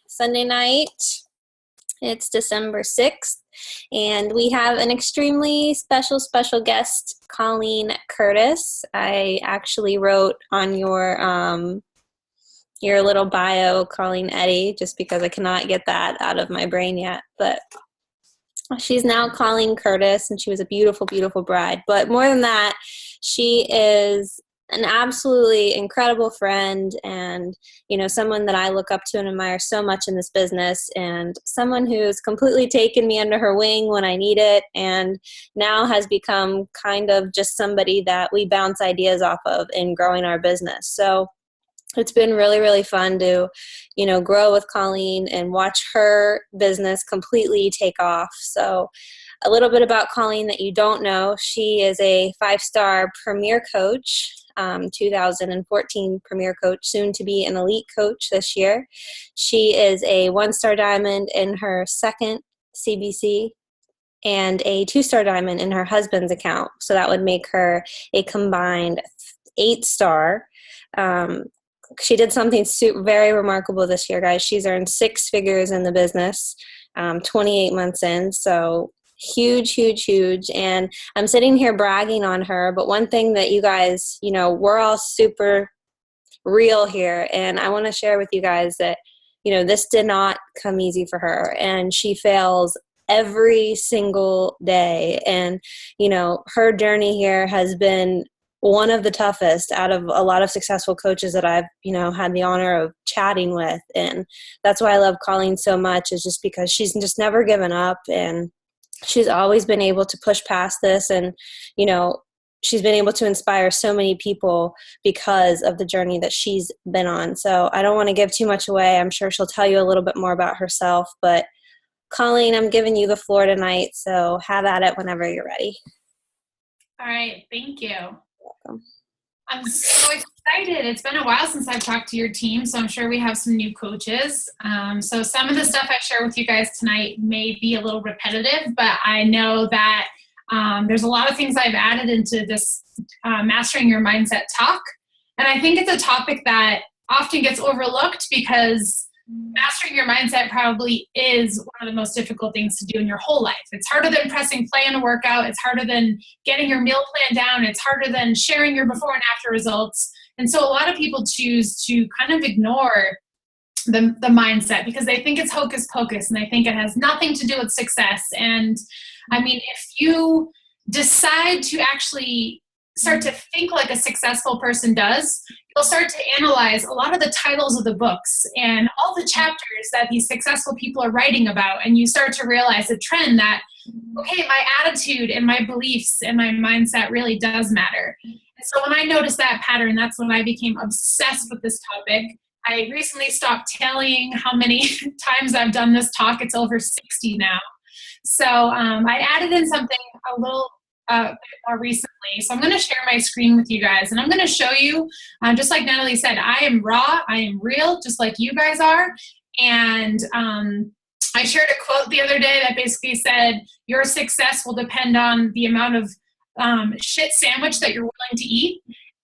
Sunday night. It's December 6th, and we have an extremely special guest, Colleen Curtice. I actually wrote on your little bio, Colleen Eddy, just because I cannot get that out of my brain yet. But she's now Colleen Curtice, and she was a beautiful bride. But more than that, she is an absolutely incredible friend and, someone that I look up to and admire so much in this business, and someone who's completely taken me under her wing when I need it, and now has become kind of just somebody that we bounce ideas off of in growing our business. So it's been really fun to, grow with Colleen and watch her business completely take off. So a little bit about Colleen that you don't know: she is a 5-star premier coach, 2014 premier coach, soon to be an elite coach this year. She is a 1-star diamond in her second CBC and a 2-star diamond in her husband's account. So that would make her a combined 8-star. She did something very remarkable this year, guys. She's earned 6 figures in the business, 28 months in. So huge. And I'm sitting here bragging on her. But one thing that you guys, we're all super real here. And I want to share with you guys that, this did not come easy for her. And she fails every single day. And, her journey here has been one of the toughest out of a lot of successful coaches that I've, had the honor of chatting with. And that's why I love Colleen so much, is just because she's just never given up, and she's always been able to push past this. And, she's been able to inspire so many people because of the journey that she's been on. So I don't want to give too much away. I'm sure she'll tell you a little bit more about herself, but Colleen, I'm giving you the floor tonight. So have at it whenever you're ready. All right. Thank you. Welcome. I'm so excited. It's been a while since I've talked to your team, so I'm sure we have some new coaches. So some of the stuff I share with you guys tonight may be a little repetitive, but I know that there's a lot of things I've added into this Mastering Your Mindset talk. And I think it's a topic that often gets overlooked because mastering your mindset probably is one of the most difficult things to do in your whole life. It's harder than pressing play on a workout. It's harder than getting your meal plan down. It's harder than sharing your before and after results. And so a lot of people choose to kind of ignore the mindset because they think it's hocus pocus and they think it has nothing to do with success. And I mean, if you decide to actually start to think like a successful person does, you'll start to analyze a lot of the titles of the books and all the chapters that these successful people are writing about. And you start to realize a trend that, okay, my attitude and my beliefs and my mindset really does matter. And so when I noticed that pattern, that's when I became obsessed with this topic. I recently stopped tallying how many times I've done this talk. It's over 60 now. So I added in something a little more recently. So I'm going to share my screen with you guys, and I'm going to show you, just like Natalie said, I am raw, I am real, just like you guys are. And I shared a quote the other day that basically said, your success will depend on the amount of shit sandwich that you're willing to eat,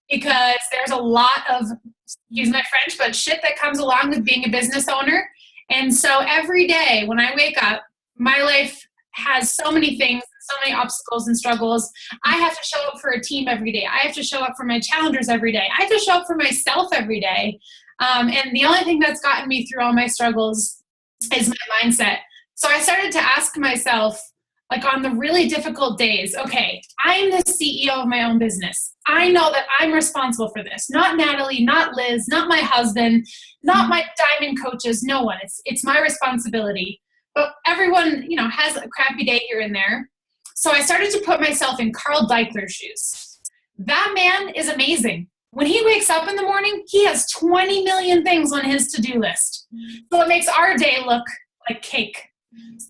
because there's a lot of, excuse my French, but shit that comes along with being a business owner. And so every day when I wake up, my life has so many things, so many obstacles and struggles. I have to show up for a team every day. I have to show up for my challengers every day. I have to show up for myself every day. And the only thing that's gotten me through all my struggles is my mindset. So I started to ask myself, like on the really difficult days, okay, I'm the CEO of my own business. I know that I'm responsible for this. Not Natalie, not Liz, not my husband, not my diamond coaches, no one. It's my responsibility. But everyone, has a crappy day here and there. So I started to put myself in Carl Deichler's shoes. That man is amazing. When he wakes up in the morning, he has 20 million things on his to-do list. So it makes our day look like cake.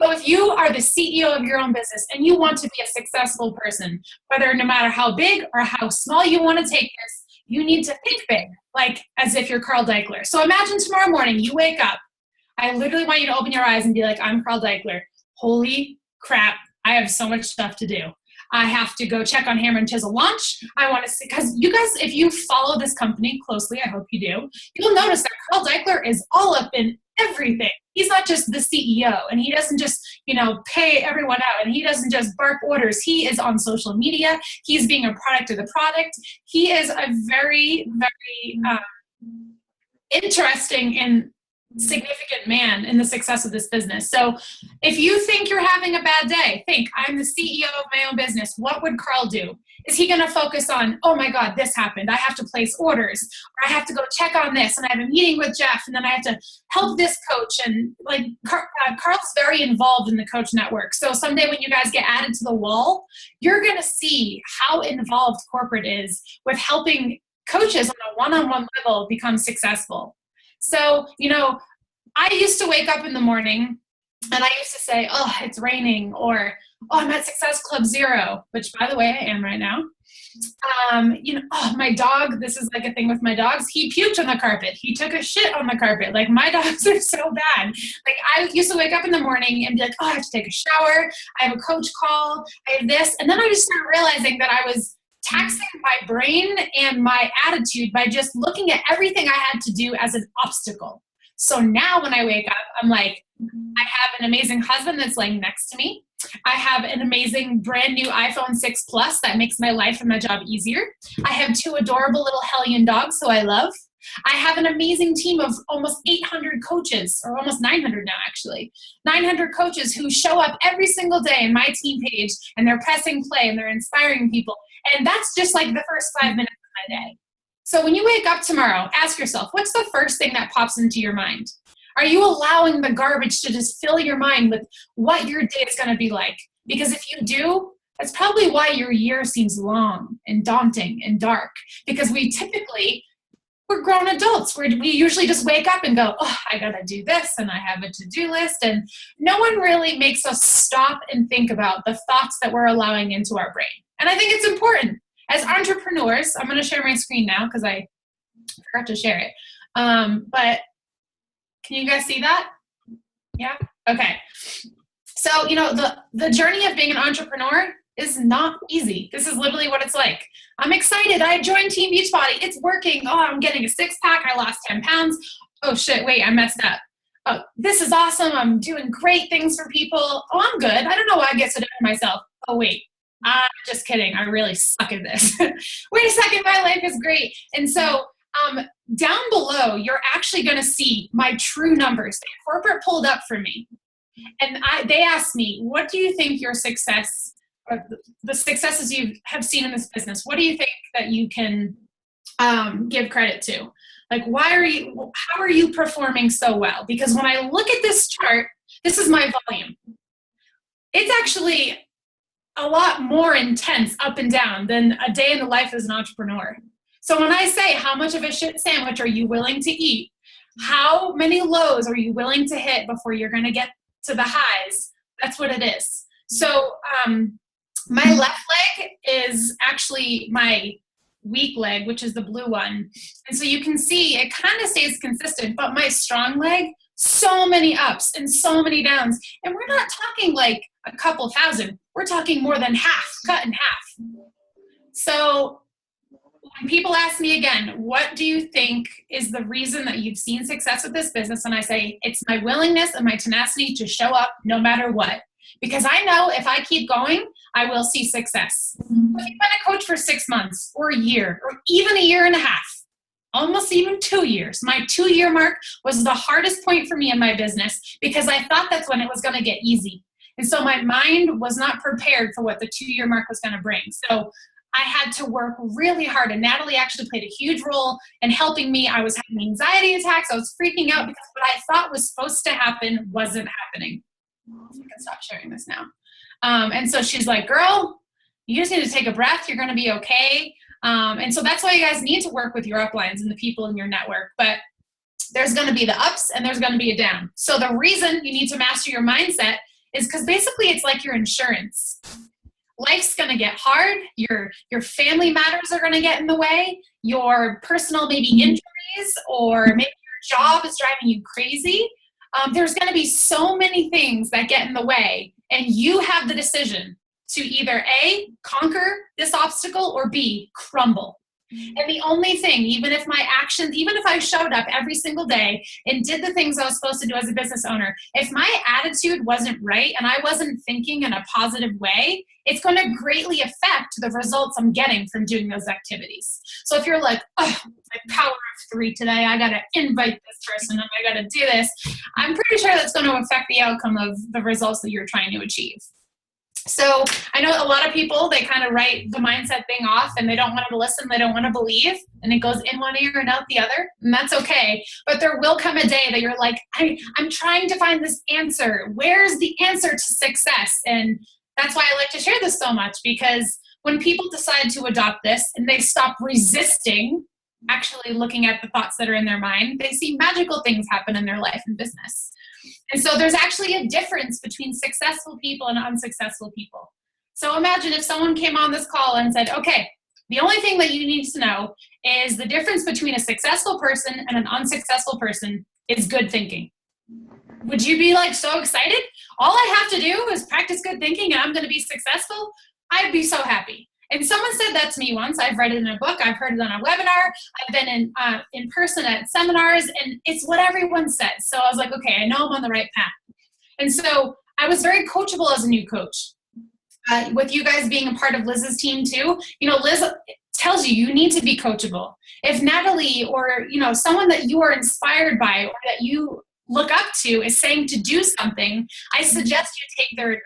So if you are the CEO of your own business and you want to be a successful person, whether no matter how big or how small you want to take this, you need to think big, like as if you're Carl Deichler. So imagine tomorrow morning you wake up. I literally want you to open your eyes and be like, I'm Carl Deichler. Holy crap, I have so much stuff to do. I have to go check on Hammer and Chisel launch. I want to see, because you guys, if you follow this company closely, I hope you do, you'll notice that Carl Deichler is all up in everything. He's not just the CEO, and he doesn't just, pay everyone out, and he doesn't just bark orders. He is on social media. He's being a product of the product. He is a very, very interesting and significant man in the success of this business. So if you think you're having a bad day, think, I'm the CEO of my own business. What would Carl do? Is he going to focus on, oh my God, this happened, I have to place orders, or I have to go check on this, and I have a meeting with Jeff, and then I have to help this coach? And like Carl's very involved in the coach network. So someday when you guys get added to the wall, you're going to see how involved corporate is with helping coaches on a one-on-one level become successful. So, I used to wake up in the morning and I used to say, oh, it's raining, or, oh, I'm at Success Club Zero, which, by the way, I am right now. Oh, my dog, this is like a thing with my dogs. He puked on the carpet. He took a shit on the carpet. Like, my dogs are so bad. Like, I used to wake up in the morning and be like, oh, I have to take a shower. I have a coach call. I have this. And then I just started realizing that I was taxing my brain and my attitude by just looking at everything I had to do as an obstacle. So now when I wake up, I'm like, I have an amazing husband that's laying next to me. I have an amazing brand new iPhone 6 Plus that makes my life and my job easier. I have 2 adorable little Hellion dogs who I love. I have an amazing team of almost 800 coaches, or almost 900 now, actually. 900 coaches who show up every single day in my team page, and they're pressing play, and they're inspiring people. And that's just like the first 5 minutes of my day. So when you wake up tomorrow, ask yourself, what's the first thing that pops into your mind? Are you allowing the garbage to just fill your mind with what your day is going to be like? Because if you do, that's probably why your year seems long and daunting and dark. Because we're grown adults. We usually just wake up and go, oh, I got to do this, and I have a to-do list. And no one really makes us stop and think about the thoughts that we're allowing into our brain. And I think it's important. As entrepreneurs, I'm going to share my screen now because I forgot to share it. But can you guys see that? Yeah? Okay. So, the journey of being an entrepreneur is not easy. This is literally what it's like. I'm excited. I joined Team Beachbody. It's working. Oh, I'm getting a 6-pack. I lost 10 pounds. Oh, shit. Wait, I messed up. Oh, this is awesome. I'm doing great things for people. Oh, I'm good. I don't know why I get so down on myself. Oh, wait. I'm just kidding. I really suck at this. Wait a second. My life is great. And so down below, you're actually going to see my true numbers. Corporate pulled up for me. And they asked me, what do you think your success, or the successes you have seen in this business, what do you think that you can give credit to? Like, how are you performing so well? Because when I look at this chart, this is my volume. It's actually a lot more intense up and down than a day in the life as an entrepreneur. So when I say, how much of a shit sandwich are you willing to eat? How many lows are you willing to hit before you're going to get to the highs? That's what it is. So my left leg is actually my weak leg, which is the blue one. And so you can see it kind of stays consistent, but my strong leg, so many ups and so many downs. And we're not talking like a couple thousand. We're talking more than half, cut in half. So when people ask me again, what do you think is the reason that you've seen success with this business? And I say, it's my willingness and my tenacity to show up no matter what. Because I know if I keep going, I will see success. If you've been a coach for 6 months or a year or even a year and a half, almost even 2 years, my 2-year mark was the hardest point for me in my business because I thought that's when it was going to get easy. And so my mind was not prepared for what the 2-year mark was going to bring. So I had to work really hard. And Natalie actually played a huge role in helping me. I was having anxiety attacks. I was freaking out because what I thought was supposed to happen wasn't happening. I can stop sharing this now. And so she's like, girl, you just need to take a breath. You're going to be okay. And so that's why you guys need to work with your uplines and the people in your network. But there's going to be the ups and there's going to be a down. So the reason you need to master your mindset is because basically it's like your insurance. Life's going to get hard. Your family matters are going to get in the way. Your personal maybe injuries or maybe your job is driving you crazy. There's going to be so many things that get in the way. And you have the decision to either A, conquer this obstacle or B, crumble. And the only thing, even if my actions, even if I showed up every single day and did the things I was supposed to do as a business owner, if my attitude wasn't right and I wasn't thinking in a positive way, it's going to greatly affect the results I'm getting from doing those activities. So if you're like, oh, my power of 3 today, I got to invite this person and I got to do this, I'm pretty sure that's going to affect the outcome of the results that you're trying to achieve. So I know a lot of people, they kind of write the mindset thing off and they don't want to listen, they don't want to believe, and it goes in one ear and out the other, and that's okay. But there will come a day that you're like, I'm trying to find this answer. Where's the answer to success? And that's why I like to share this so much, because when people decide to adopt this and they stop resisting actually looking at the thoughts that are in their mind, they see magical things happen in their life and business. And so there's actually a difference between successful people and unsuccessful people. So imagine if someone came on this call and said, okay, the only thing that you need to know is the difference between a successful person and an unsuccessful person is good thinking. Would you be like so excited? All I have to do is practice good thinking and I'm going to be successful? I'd be so happy. And someone said that to me once. I've read it in a book. I've heard it on a webinar. I've been in person at seminars, and it's what everyone says. So I was like, okay, I know I'm on the right path. And so I was very coachable as a new coach. With you guys being a part of Liz's team too, Liz tells you need to be coachable. If Natalie or, someone that you are inspired by or that you look up to is saying to do something, I suggest you take their advice.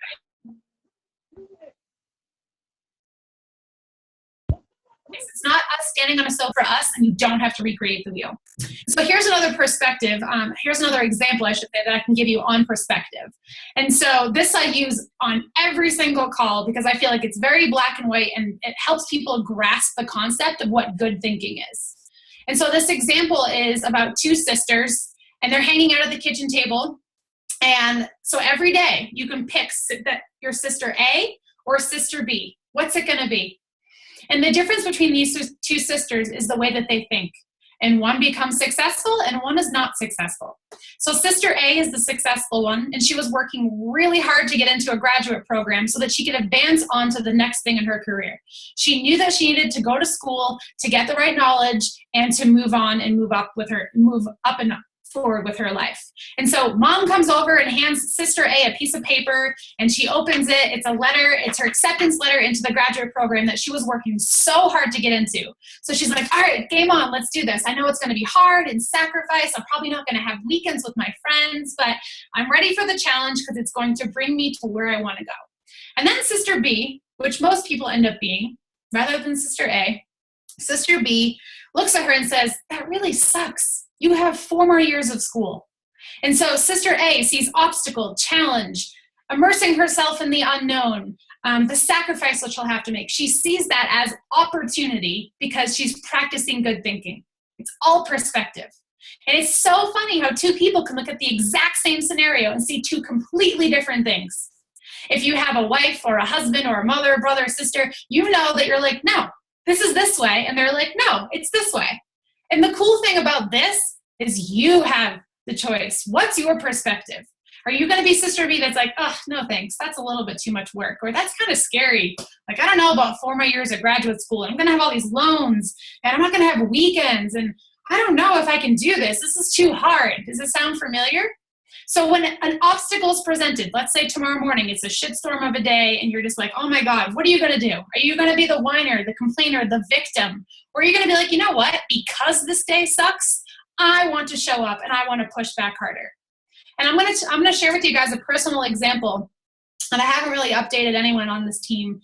It's not us standing on a sofa for us, and you don't have to recreate the wheel. So here's another perspective. Here's another example, I should say, that I can give you on perspective. And so this I use on every single call because I feel like it's very black and white, and it helps people grasp the concept of what good thinking is. And so this example is about 2 sisters, and they're hanging out at the kitchen table. And so every day you can pick that your sister A or sister B. What's it going to be? And the difference between these 2 sisters is the way that they think. And one becomes successful and one is not successful. So sister A is the successful one, and she was working really hard to get into a graduate program so that she could advance on to the next thing in her career. She knew that she needed to go to school to get the right knowledge and to move on and move up and forward with her life. And so mom comes over and hands sister A piece of paper, and she opens it. It's a letter. It's her acceptance letter into the graduate program that she was working so hard to get into. So she's like, all right, game on, let's do this. I know it's going to be hard and sacrifice. I'm probably not going to have weekends with my friends, but I'm ready for the challenge because it's going to bring me to where I want to go. And then sister B, which most people end up being, rather than sister A, sister B looks at her and says, that really sucks. You have 4 more years of school. And so sister A sees obstacle, challenge, immersing herself in the unknown, the sacrifice that she'll have to make. She sees that as opportunity because she's practicing good thinking. It's all perspective. And it's so funny how 2 people can look at the exact same scenario and see 2 completely different things. If you have a wife or a husband or a mother, brother, sister, you know that you're like, no, this is this way. And they're like, no, it's this way. And the cool thing about this is you have the choice. What's your perspective? Are you going to be sister B that's like, oh, no thanks, that's a little bit too much work, or that's kind of scary. Like, I don't know about 4 more years of graduate school, and I'm going to have all these loans, and I'm not going to have weekends, and I don't know if I can do this. This is too hard. Does it sound familiar? So when an obstacle is presented, let's say tomorrow morning, it's a shitstorm of a day, and you're just like, oh my God, what are you going to do? Are you going to be the whiner, the complainer, the victim? Or are you going to be like, you know what? Because this day sucks, I want to show up and I want to push back harder. And I'm going to share with you guys a personal example. And I haven't really updated anyone on this team,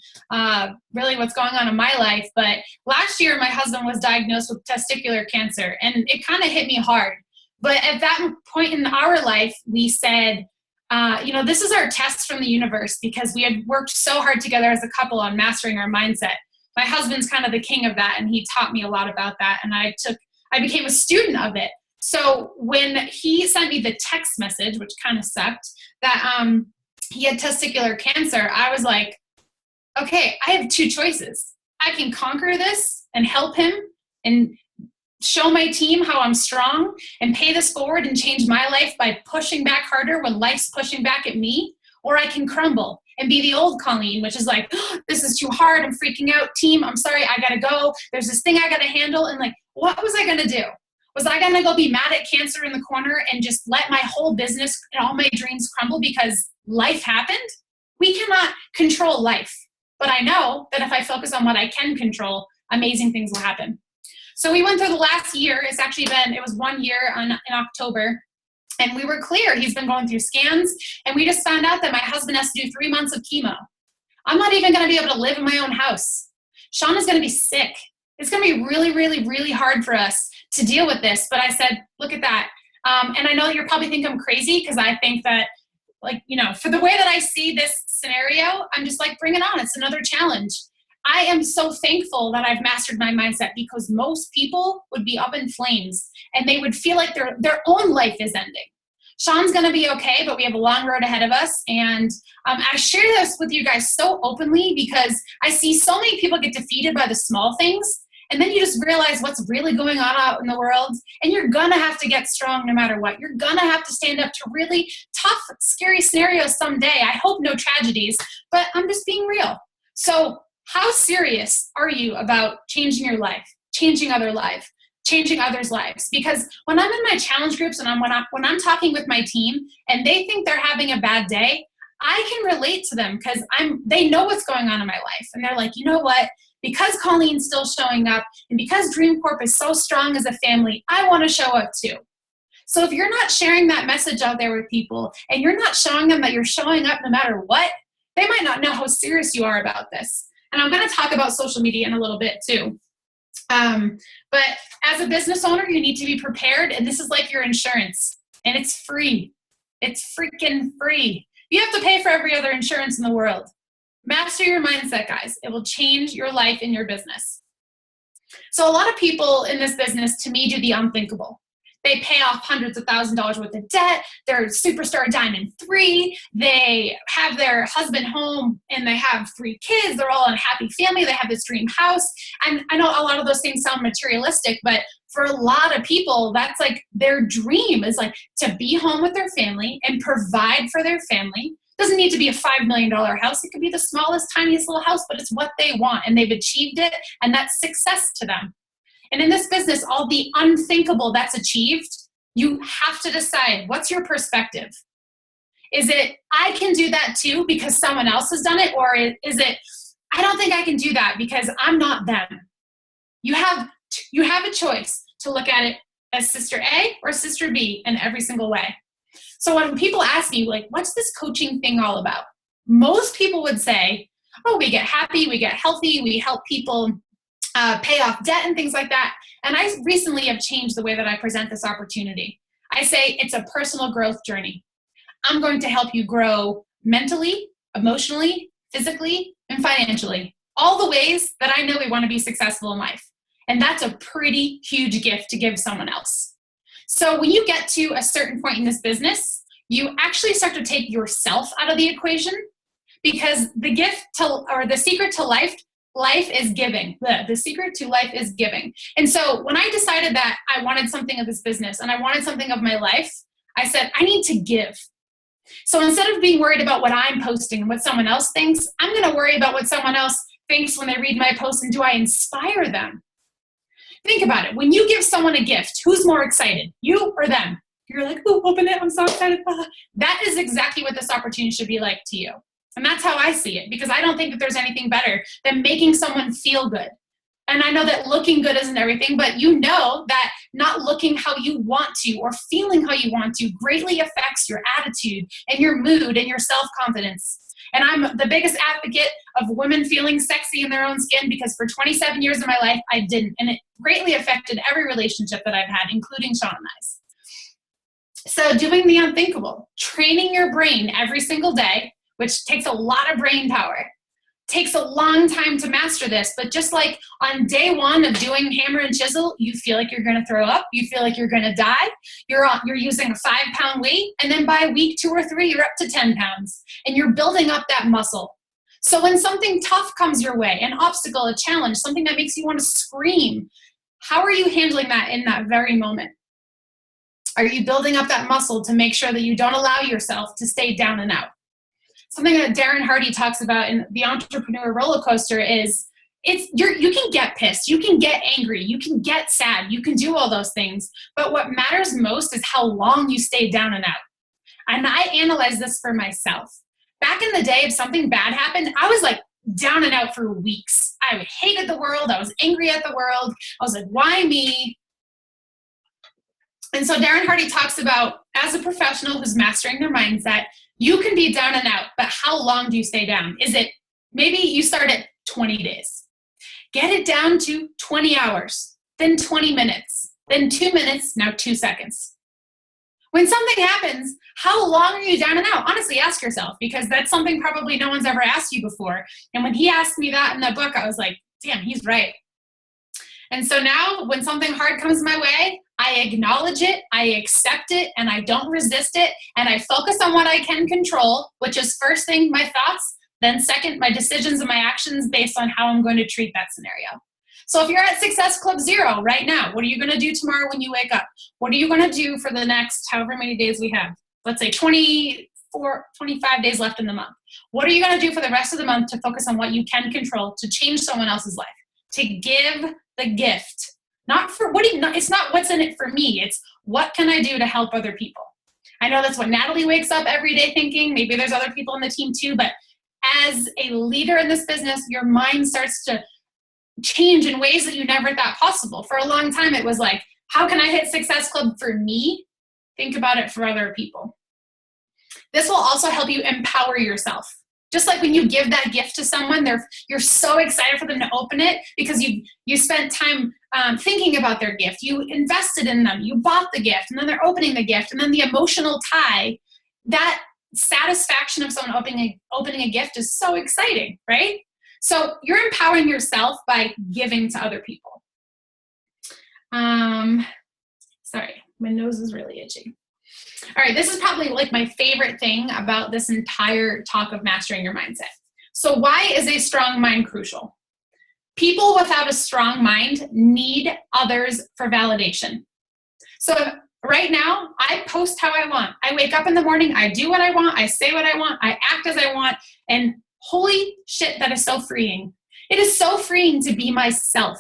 really what's going on in my life. But last year, my husband was diagnosed with testicular cancer, and it kind of hit me hard. But at that point in our life, we said, this is our test from the universe, because we had worked so hard together as a couple on mastering our mindset. My husband's kind of the king of that, and he taught me a lot about that, and I became a student of it. So when he sent me the text message, which kind of sucked, that he had testicular cancer, I was like, okay, I have 2 choices. I can conquer this and help him and show my team how I'm strong and pay this forward and change my life by pushing back harder when life's pushing back at me, or I can crumble and be the old Colleen, which is like, oh, this is too hard. I'm freaking out. Team, I'm sorry. I got to go. There's this thing I got to handle. And like, what was I going to do? Was I going to go be mad at cancer in the corner and just let my whole business and all my dreams crumble because life happened? We cannot control life. But I know that if I focus on what I can control, amazing things will happen. So we went through the last year. It was 1 year in October. And we were clear. He's been going through scans. And we just found out that my husband has to do 3 months of chemo. I'm not even going to be able to live in my own house. Sean is going to be sick. It's going to be really, really, really hard for us to deal with this. But I said, look at that. And I know you're probably think I'm crazy because I think that, like, you know, for the way that I see this scenario, I'm just like, bring it on. It's another challenge. I am so thankful that I've mastered my mindset because most people would be up in flames and they would feel like their own life is ending. Sean's going to be okay, but we have a long road ahead of us. And I share this with you guys so openly because I see so many people get defeated by the small things. And then you just realize what's really going on out in the world. And you're going to have to get strong no matter what. You're going to have to stand up to really tough, scary scenarios someday. I hope no tragedies, but I'm just being real. So how serious are you about changing your life, changing others' lives? Because when I'm in my challenge groups and when I'm talking with my team and they think they're having a bad day, I can relate to them because they know what's going on in my life. And they're like, you know what? Because Colleen's still showing up and because Dream Corp is so strong as a family, I want to show up too. So if you're not sharing that message out there with people and you're not showing them that you're showing up no matter what, they might not know how serious you are about this. And I'm going to talk about social media in a little bit too. But as a business owner, you need to be prepared. And this is like your insurance and it's free. It's freaking free. You have to pay for every other insurance in the world. Master your mindset, guys. It will change your life and your business. So a lot of people in this business, to me, do the unthinkable. They pay off hundreds of thousands of dollars worth of debt. They're superstar diamond 3. They have their husband home and they have 3 kids. They're all in a happy family. They have this dream house. And I know a lot of those things sound materialistic, but for a lot of people, that's like their dream is like to be home with their family and provide for their family. Doesn't need to be a $5 million house. It could be the smallest, tiniest little house, but it's what they want and they've achieved it and that's success to them. And in this business, all the unthinkable that's achieved, you have to decide what's your perspective. Is it, I can do that too because someone else has done it? Or is it, I don't think I can do that because I'm not them. You have a choice to look at it as sister A or sister B in every single way. So when people ask me, like, what's this coaching thing all about? Most people would say, oh, we get happy, we get healthy, we help people pay off debt and things like that. And I recently have changed the way that I present this opportunity. I say it's a personal growth journey. I'm going to help you grow mentally, emotionally, physically, and financially. All the ways that I know we want to be successful in life. And that's a pretty huge gift to give someone else. So when you get to a certain point in this business, you actually start to take yourself out of the equation because the secret to life is giving. The secret to life is giving. And so when I decided that I wanted something of this business and I wanted something of my life, I said, I need to give. So instead of being worried about what I'm posting and what someone else thinks, I'm going to worry about what someone else thinks when they read my post and do I inspire them? Think about it. When you give someone a gift, who's more excited, you or them? You're like, oh, open it. I'm so excited. That is exactly what this opportunity should be like to you. And that's how I see it because I don't think that there's anything better than making someone feel good. And I know that looking good isn't everything, but you know that not looking how you want to or feeling how you want to greatly affects your attitude and your mood and your self-confidence. And I'm the biggest advocate of women feeling sexy in their own skin because for 27 years of my life, I didn't. And it greatly affected every relationship that I've had, including Sean and I's. So doing the unthinkable, training your brain every single day, which takes a lot of brain power. Takes a long time to master this, but just like on day 1 of doing hammer and chisel, you feel like you're going to throw up, you feel like you're going to die, you're using a 5-pound weight, and then by week 2 or 3, you're up to 10 pounds, and you're building up that muscle. So when something tough comes your way, an obstacle, a challenge, something that makes you want to scream, how are you handling that in that very moment? Are you building up that muscle to make sure that you don't allow yourself to stay down and out? something that Darren Hardy talks about in the entrepreneur roller coaster is you can get pissed, you can get angry, you can get sad, you can do all those things. But what matters most is how long you stay down and out. And I analyze this for myself. Back in the day, if something bad happened, I was like down and out for weeks. I hated the world. I was angry at the world. I was like, why me? And so Darren Hardy talks about, as a professional who's mastering their mindset, you can be down and out, but how long do you stay down? Is it, maybe you start at 20 days. Get it down to 20 hours, then 20 minutes, then 2 minutes, now 2 seconds. When something happens, how long are you down and out? Honestly, ask yourself, because that's something probably no one's ever asked you before. And when he asked me that in the book, I was like, damn, he's right. And so now when something hard comes my way, I acknowledge it, I accept it, and I don't resist it. And I focus on what I can control, which is first thing, my thoughts, then second, my decisions and my actions based on how I'm going to treat that scenario. So if you're at Success Club 0 right now, what are you going to do tomorrow when you wake up? What are you going to do for the next however many days we have? Let's say 24, 25 days left in the month. What are you going to do for the rest of the month to focus on what you can control to change someone else's life? To give the gift. Not for it's not what's in it for me. It's what can I do to help other people? I know that's what Natalie wakes up every day thinking. Maybe there's other people on the team too, but as a leader in this business, your mind starts to change in ways that you never thought possible. For a long time, it was like, how can I hit Success Club for me? Think about it for other people. This will also help you empower yourself. Just like when you give that gift to someone, you're so excited for them to open it because you spent time thinking about their gift. You invested in them. You bought the gift, and then they're opening the gift, and then the emotional tie, that satisfaction of someone opening a gift is so exciting, right? So you're empowering yourself by giving to other people. Sorry, my nose is really itchy. All right, this is probably like my favorite thing about this entire talk of mastering your mindset. So why is a strong mind crucial? People without a strong mind need others for validation. So right now, I post how I want. I wake up in the morning, I do what I want, I say what I want, I act as I want, and holy shit, that is so freeing. It is so freeing to be myself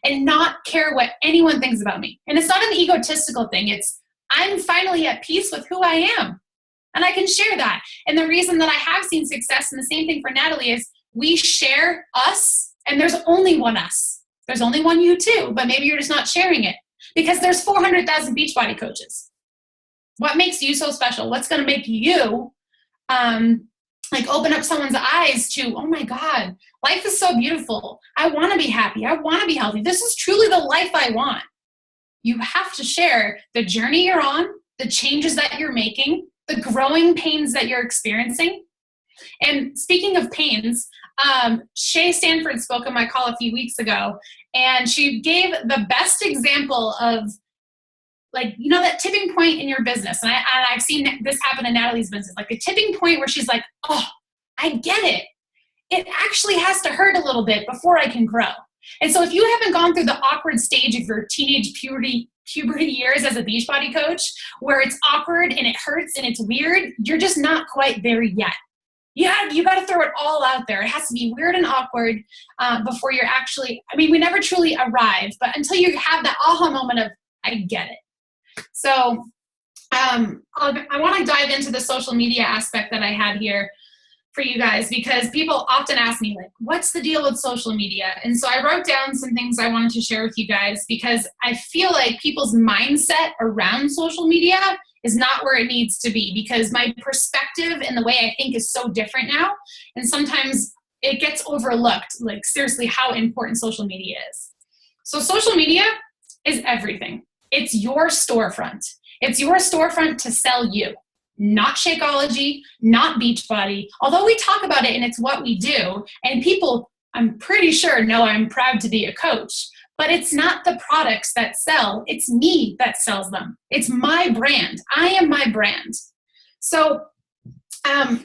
and not care what anyone thinks about me. And it's not an egotistical thing. It's I'm finally at peace with who I am. And I can share that. And the reason that I have seen success, and the same thing for Natalie, is we share us, and there's only one us. There's only one you too, but maybe you're just not sharing it. Because there's 400,000 Beachbody coaches. What makes you so special? What's going to make you open up someone's eyes to, oh my God, life is so beautiful. I want to be happy. I want to be healthy. This is truly the life I want. You have to share the journey you're on, the changes that you're making, the growing pains that you're experiencing. And speaking of pains, Shay Stanford spoke on my call a few weeks ago, and she gave the best example of, that tipping point in your business. And I've seen this happen in Natalie's business, like a tipping point where she's like, oh, I get it. It actually has to hurt a little bit before I can grow. And so if you haven't gone through the awkward stage of your teenage puberty years as a Beachbody coach, where it's awkward and it hurts and it's weird, you're just not quite there yet. You got to throw it all out there. It has to be weird and awkward before you're actually, we never truly arrive, but until you have that aha moment of, I get it. So I want to dive into the social media aspect that I had here for you guys, because people often ask me, what's the deal with social media? And so I wrote down some things I wanted to share with you guys, because I feel like people's mindset around social media is not where it needs to be, because my perspective and the way I think is so different now. And sometimes it gets overlooked, seriously, how important social media is. So social media is everything. It's your storefront. It's your storefront to sell you. Not Shakeology, not Beachbody, although we talk about it and it's what we do. And people, I'm pretty sure, know I'm proud to be a coach, but it's not the products that sell. It's me that sells them. It's my brand. I am my brand. So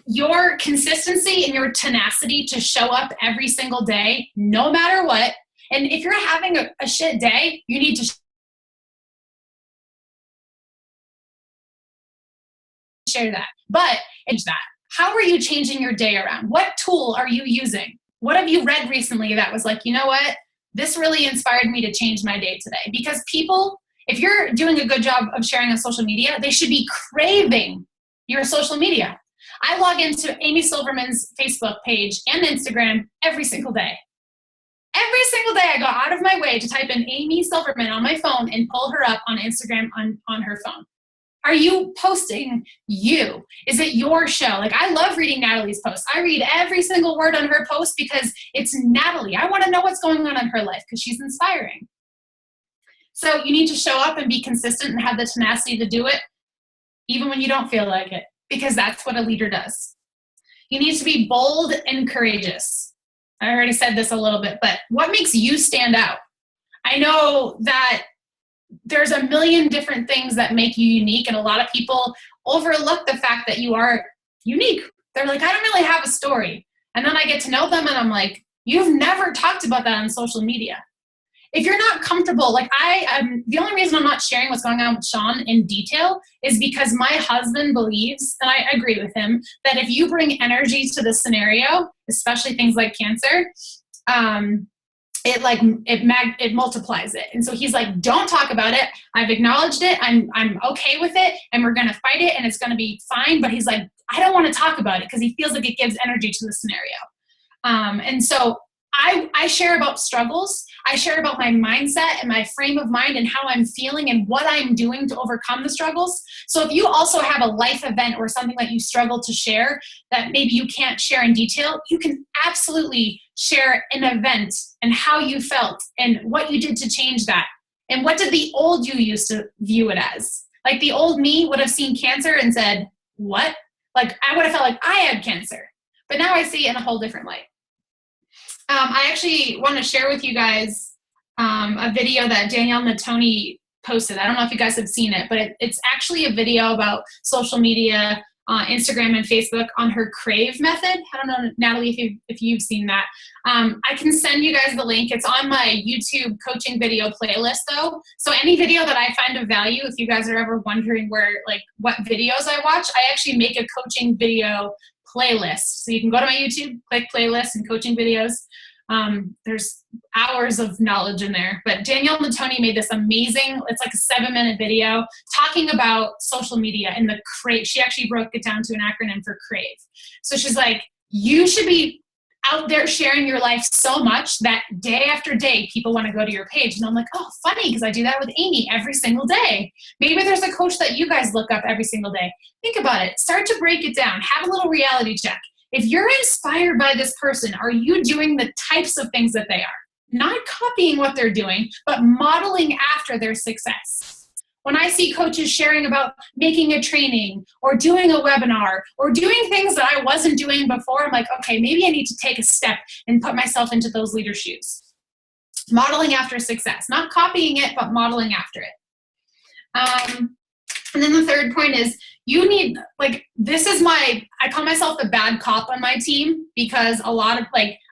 your consistency and your tenacity to show up every single day, no matter what. And if you're having a shit day, you need to share that, but it's that. How are you changing your day around? What tool are you using? What have you read recently that was like, you know what? This really inspired me to change my day today. Because people, if you're doing a good job of sharing on social media, they should be craving your social media. I log into Amy Silverman's Facebook page and Instagram every single day. Every single day I go out of my way to type in Amy Silverman on my phone and pull her up on Instagram on her phone. Are you posting you? Is it your show? Like, I love reading Natalie's posts. I read every single word on her post because it's Natalie. I want to know what's going on in her life because she's inspiring. So you need to show up and be consistent and have the tenacity to do it, even when you don't feel like it, because that's what a leader does. You need to be bold and courageous. I already said this a little bit, but what makes you stand out? I know that there's a million different things that make you unique, and a lot of people overlook the fact that you are unique. They're like, I don't really have a story. And then I get to know them and I'm like, you've never talked about that on social media. If you're not comfortable, like the only reason I'm not sharing what's going on with Sean in detail is because my husband believes, and I agree with him, that if you bring energy to the scenario, especially things like cancer, it multiplies it. And so he's like, don't talk about it. I've acknowledged it. I'm okay with it, and we're going to fight it, and it's going to be fine. But he's like, I don't want to talk about it because he feels like it gives energy to the scenario. And so I share about struggles. I share about my mindset and my frame of mind and how I'm feeling and what I'm doing to overcome the struggles. So if you also have a life event or something that you struggle to share that maybe you can't share in detail, you can absolutely share an event and how you felt and what you did to change that. And what did the old you used to view it as? Like, the old me would have seen cancer and said, what? Like, I would have felt like I had cancer. But now I see it in a whole different light. I actually want to share with you guys a video that Danielle Natoni posted. I don't know if you guys have seen it, but it's actually a video about social media, Instagram and Facebook, on her crave method. I don't know, Natalie, if you've seen that. I can send you guys the link. It's on my YouTube coaching video playlist, though. So any video that I find of value, if you guys are ever wondering what videos I watch, I actually make a coaching video playlist. So you can go to my YouTube, click playlist and coaching videos. There's hours of knowledge in there. But Danielle Natoni made this amazing, it's like a 7-minute video talking about social media and the crave. She actually broke it down to an acronym for crave. So she's like, you should be out there sharing your life so much that day after day, people want to go to your page. And I'm like, oh, funny, because I do that with Amy every single day. Maybe there's a coach that you guys look up every single day. Think about it. Start to break it down. Have a little reality check. If you're inspired by this person, are you doing the types of things that they are? Not copying what they're doing, but modeling after their success. When I see coaches sharing about making a training or doing a webinar or doing things that I wasn't doing before, I'm like, okay, maybe I need to take a step and put myself into those leader shoes. Modeling after success, not copying it, but modeling after it. And then the third point is, you need, I call myself the bad cop on my team, because a lot of,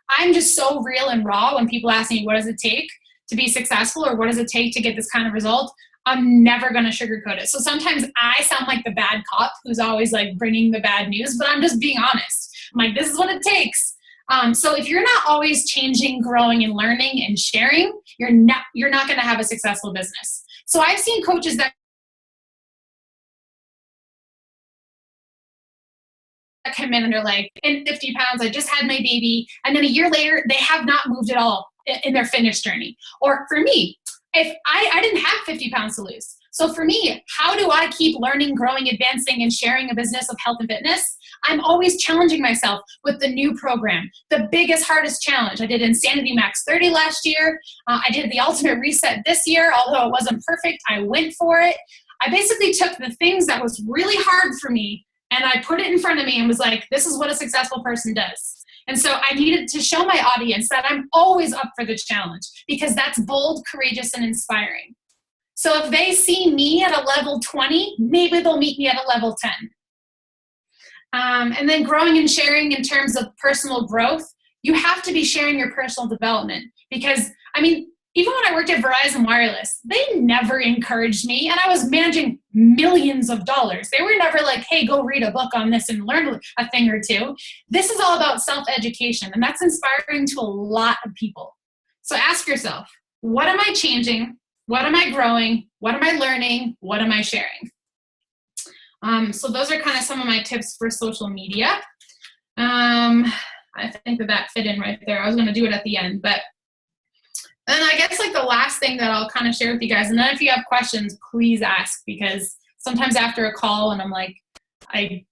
I'm just so real and raw when people ask me, what does it take to be successful, or what does it take to get this kind of result? I'm never going to sugarcoat it. So sometimes I sound like the bad cop who's always bringing the bad news, but I'm just being honest. I'm like, this is what it takes. So if you're not always changing, growing, and learning and sharing, you're not going to have a successful business. So I've seen coaches that come in and they're like, in 50 pounds, I just had my baby. And then a year later, they have not moved at all in their fitness journey. Or for me, if I didn't have 50 pounds to lose. So for me, how do I keep learning, growing, advancing, and sharing a business of health and fitness? I'm always challenging myself with the new program, the biggest, hardest challenge. I did Insanity Max 30 last year. I did the Ultimate Reset this year. Although it wasn't perfect, I went for it. I basically took the things that was really hard for me and I put it in front of me and was like, this is what a successful person does. And so I needed to show my audience that I'm always up for the challenge, because that's bold, courageous, and inspiring. So if they see me at a level 20, maybe they'll meet me at a level 10. And then growing and sharing in terms of personal growth, you have to be sharing your personal development, because, even when I worked at Verizon Wireless, they never encouraged me, and I was managing millions of dollars. They were never like, hey, go read a book on this and learn a thing or two. This is all about self-education, and that's inspiring to a lot of people. So ask yourself, what am I changing? What am I growing? What am I learning? What am I sharing? So those are kind of some of my tips for social media. I think that fit in right there. I was going to do it at the end, but then I guess like the last thing that I'll kind of share with you guys, and then if you have questions, please ask, because sometimes after a call and I'm like, I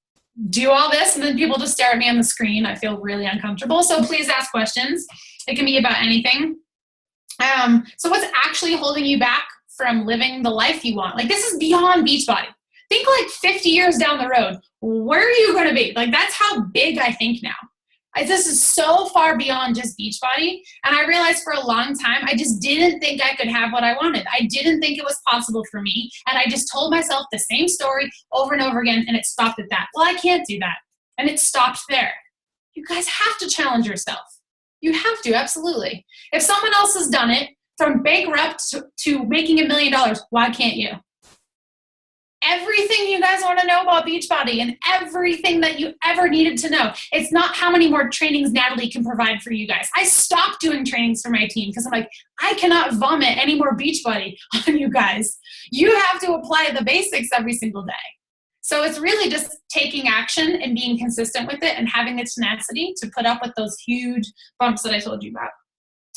do all this and then people just stare at me on the screen, I feel really uncomfortable. So please ask questions. It can be about anything. So what's actually holding you back from living the life you want? Like, this is beyond Beachbody. Think like 50 years down the road, where are you going to be? Like, that's how big I think now. This is so far beyond just Beachbody. And I realized for a long time, I just didn't think I could have what I wanted. I didn't think it was possible for me. And I just told myself the same story over and over again, and it stopped at that. Well, I can't do that. And it stopped there. You guys have to challenge yourself. You have to, absolutely. If someone else has done it, from bankrupt to making $1 million, why can't you? Everything you guys want to know about Beachbody and everything that you ever needed to know. It's not how many more trainings Natalie can provide for you guys. I stopped doing trainings for my team because I'm like, I cannot vomit any more Beachbody on you guys. You have to apply the basics every single day. So it's really just taking action and being consistent with it and having the tenacity to put up with those huge bumps that I told you about.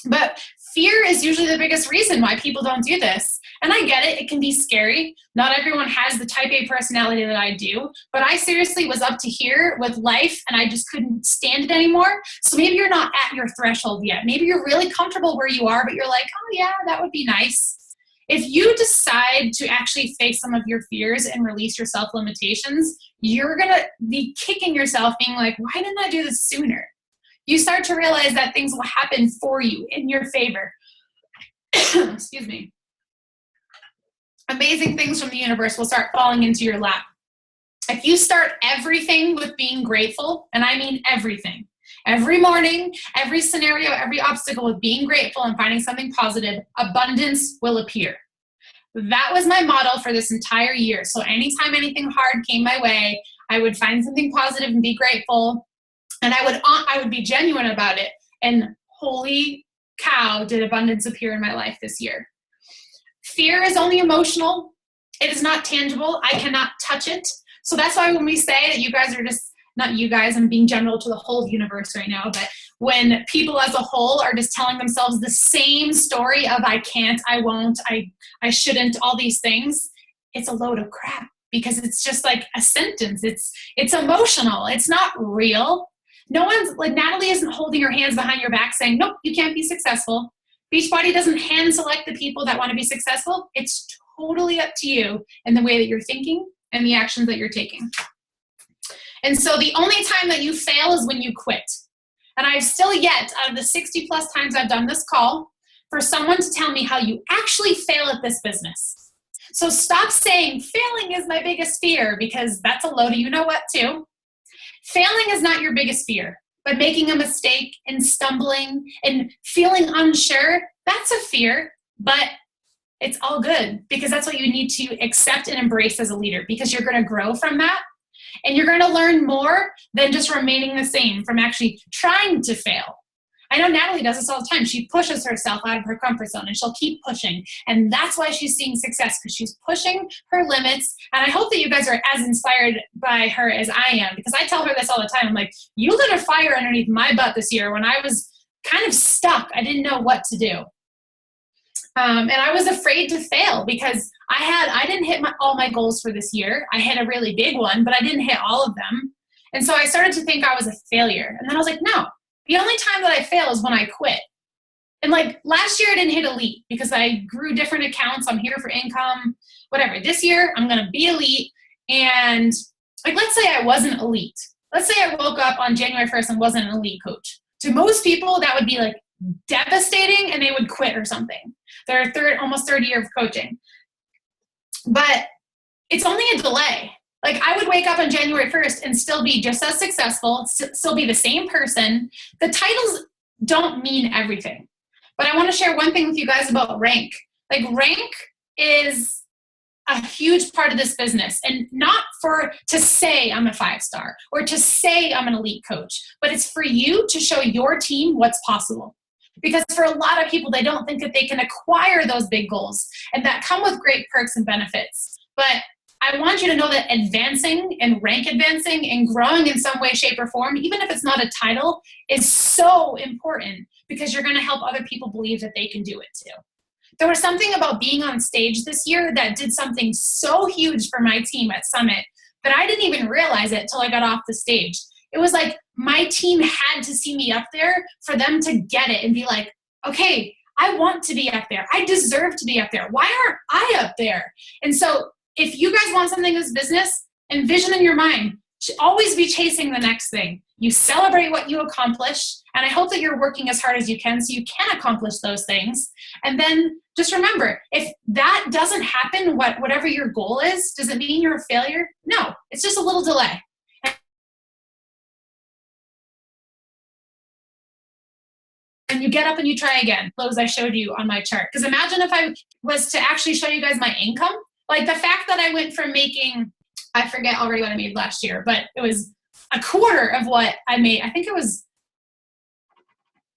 But fear is usually the biggest reason why people don't do this. And I get it. It can be scary. Not everyone has the type A personality that I do. But I seriously was up to here with life and I just couldn't stand it anymore. So maybe you're not at your threshold yet. Maybe you're really comfortable where you are, but you're like, oh yeah, that would be nice. If you decide to actually face some of your fears and release your self-limitations, you're going to be kicking yourself being like, why didn't I do this sooner? You start to realize that things will happen for you in your favor. Excuse me. Amazing things from the universe will start falling into your lap. If you start everything with being grateful, and I mean everything, every morning, every scenario, every obstacle with being grateful and finding something positive, abundance will appear. That was my model for this entire year. So anytime anything hard came my way, I would find something positive and be grateful. And I would be genuine about it. And holy cow, did abundance appear in my life this year. Fear is only emotional. It is not tangible. I cannot touch it. So that's why when we say that you guys are just, not you guys, I'm being general to the whole universe right now, but when people as a whole are just telling themselves the same story of I can't, I won't, I shouldn't, all these things, it's a load of crap because it's just like a sentence. It's emotional. It's not real. No one's, like Natalie isn't holding her hands behind your back saying, nope, you can't be successful. Beachbody doesn't hand select the people that want to be successful. It's totally up to you and the way that you're thinking and the actions that you're taking. And so the only time that you fail is when you quit. And I've still yet, out of the 60 plus times I've done this call, for someone to tell me how you actually fail at this business. So stop saying failing is my biggest fear, because that's a load of you know what too. Failing is not your biggest fear, but making a mistake and stumbling and feeling unsure, that's a fear, but it's all good because that's what you need to accept and embrace as a leader, because you're going to grow from that and you're going to learn more than just remaining the same from actually trying to fail. I know Natalie does this all the time. She pushes herself out of her comfort zone and she'll keep pushing. And that's why she's seeing success, because she's pushing her limits. And I hope that you guys are as inspired by her as I am, because I tell her this all the time. I'm like, you lit a fire underneath my butt this year when I was kind of stuck. I didn't know what to do. And I was afraid to fail because I didn't hit all my goals for this year. I hit a really big one, but I didn't hit all of them. And so I started to think I was a failure. And then I was like, no. The only time that I fail is when I quit. And like last year I didn't hit elite because I grew different accounts. I'm here for income, whatever. This year I'm going to be elite. And like, let's say I wasn't elite. Let's say I woke up on January 1st and wasn't an elite coach. To most people, that would be like devastating and they would quit or something. Their almost third year of coaching. But it's only a delay. Like I would wake up on January 1st and still be just as successful, still be the same person. The titles don't mean everything. But I want to share one thing with you guys about rank. Like, rank is a huge part of this business, and not to say I'm a 5-star or to say I'm an elite coach, but it's for you to show your team what's possible. Because for a lot of people, they don't think that they can acquire those big goals, and that come with great perks and benefits. But I want you to know that advancing and rank advancing and growing in some way, shape, or form, even if it's not a title, is so important, because you're going to help other people believe that they can do it too. There was something about being on stage this year that did something so huge for my team at Summit that I didn't even realize it till I got off the stage. It was like my team had to see me up there for them to get it and be like, okay, I want to be up there. I deserve to be up there. Why aren't I up there? And so if you guys want something in this business, envision in your mind, always be chasing the next thing. You celebrate what you accomplish, and I hope that you're working as hard as you can so you can accomplish those things. And then just remember, if that doesn't happen, whatever your goal is, does it mean you're a failure? No, it's just a little delay. And you get up and you try again, those I showed you on my chart. Because imagine if I was to actually show you guys my income, like the fact that I went from making, I forget already what I made last year, but it was a quarter of what I made. I think it was,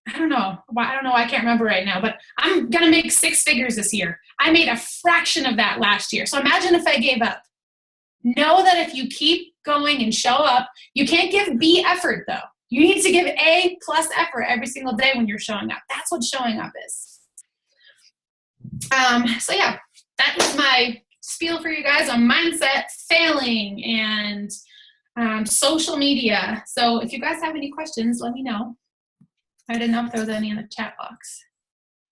I don't know. I can't remember right now, but I'm going to make 6 figures this year. I made a fraction of that last year. So imagine if I gave up. Know that if you keep going and show up, you can't give B effort though. You need to give A plus effort every single day when you're showing up. That's what showing up is. So yeah, that is my spiel for you guys on mindset, failing, and social media. So if you guys have any questions, let me know. I didn't know if there was any in the chat box.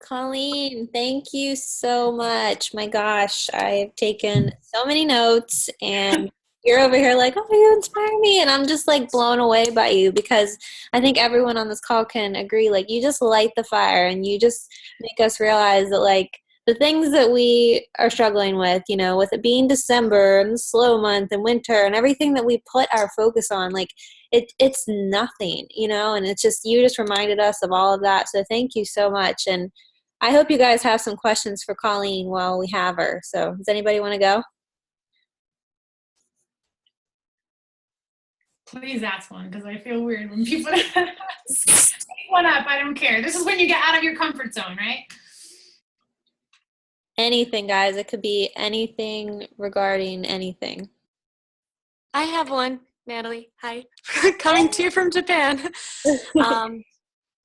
Colleen, thank you so much. My gosh, I've taken so many notes, and you're over here like, oh, you inspire me. And I'm just like blown away by you, because I think everyone on this call can agree, like you just light the fire and you just make us realize that like the things that we are struggling with, you know, with it being December and the slow month and winter and everything that we put our focus on, like it's nothing, you know, and it's just, you just reminded us of all of that. So thank you so much. And I hope you guys have some questions for Colleen while we have her. So does anybody want to go? Please ask one, because I feel weird when people take one up. I don't care. This is when you get out of your comfort zone, right? Anything, guys. It could be anything regarding anything. I have one, Natalie. Hi. Coming to you from Japan.